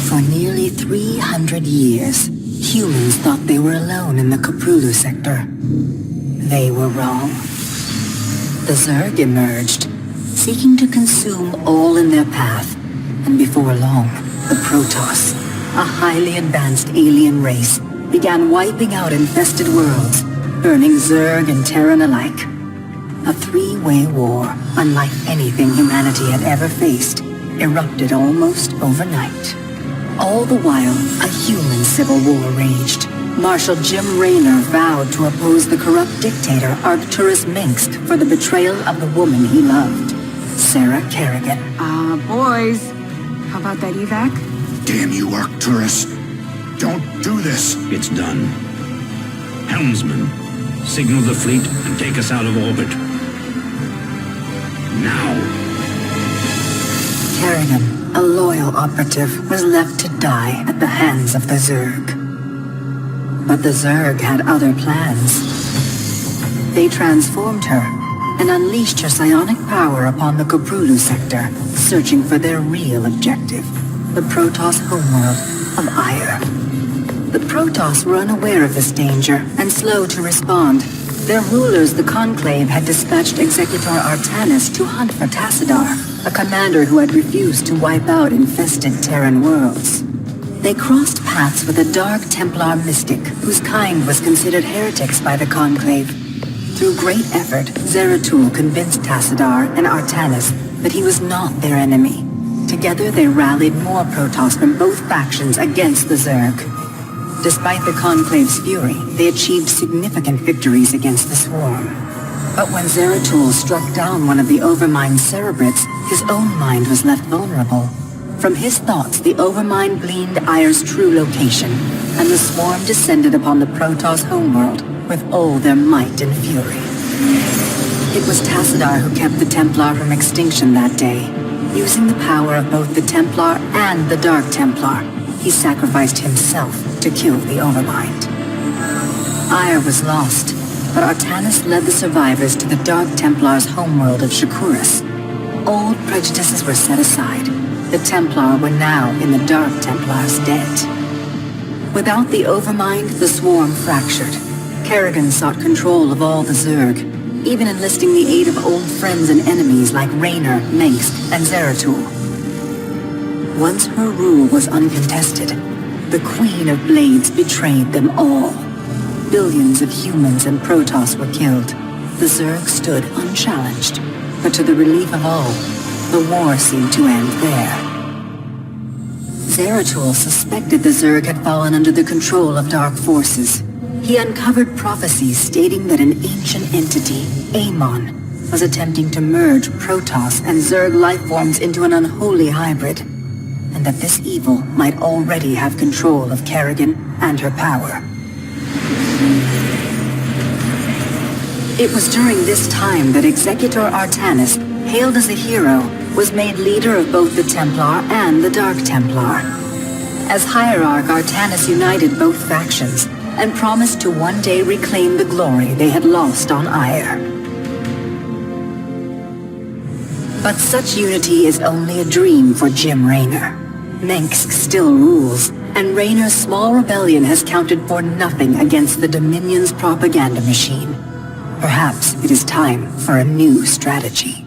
For nearly 300 years, humans thought they were alone in the Koprulu sector. They were wrong. The Zerg emerged, seeking to consume all in their path, and before long, the Protoss, a highly advanced alien race, began wiping out infested worlds, burning Zerg and Terran alike. A three-way war, unlike anything humanity had ever faced, erupted almost overnight. All the while, a human civil war raged. Marshal Jim Raynor vowed to oppose the corrupt dictator Arcturus Minsk for the betrayal of the woman he loved, Sarah Kerrigan. Boys, how about that evac? Damn you, Arcturus. Don't do this. It's done. Helmsman, signal the fleet and take us out of orbit. Now. Kerrigan, a loyal operative, was left to die at the hands of the Zerg. But the Zerg had other plans. They transformed her and unleashed her psionic power upon the Koprulu sector, searching for their real objective, the Protoss homeworld of Ire. The Protoss were unaware of this danger and slow to respond. Their rulers, the Conclave, had dispatched Executor Artanis to hunt for Tassadar, a commander who had refused to wipe out infested Terran worlds. They crossed paths with a Dark Templar mystic whose kind was considered heretics by the Conclave. Through great effort, Zeratul convinced Tassadar and Artanis that he was not their enemy. Together they rallied more Protoss from both factions against the Zerg. Despite the Conclave's fury, they achieved significant victories against the Swarm. But when Zeratul struck down one of the Overmind Cerebrates, his own mind was left vulnerable. From his thoughts, the Overmind gleaned Ire's true location, and the Swarm descended upon the Protoss homeworld with all their might and fury. It was Tassadar who kept the Templar from extinction that day. Using the power of both the Templar and the Dark Templar, he sacrificed himself to kill the Overmind. Ire was lost, but Artanis led the survivors to the Dark Templar's homeworld of Shakuras. Old prejudices were set aside. The Templar were now in the Dark Templar's debt. Without the Overmind, the Swarm fractured. Kerrigan sought control of all the Zerg, even enlisting the aid of old friends and enemies like Raynor, Mengsk, and Zeratul. Once her rule was uncontested, the Queen of Blades betrayed them all. Billions of humans and Protoss were killed. The Zerg stood unchallenged, but to the relief of all, the war seemed to end there. Zeratul suspected the Zerg had fallen under the control of dark forces. He uncovered prophecies stating that an ancient entity, Amon, was attempting to merge Protoss and Zerg lifeforms into an unholy hybrid, and that this evil might already have control of Kerrigan and her power. It was during this time that Executor Artanis, hailed as a hero, was made leader of both the Templar and the Dark Templar. As Hierarch, Artanis united both factions and promised to one day reclaim the glory they had lost on Ire. But such unity is only a dream for Jim Raynor. Mengsk still rules, and Raynor's small rebellion has counted for nothing against the Dominion's propaganda machine. Perhaps it is time for a new strategy.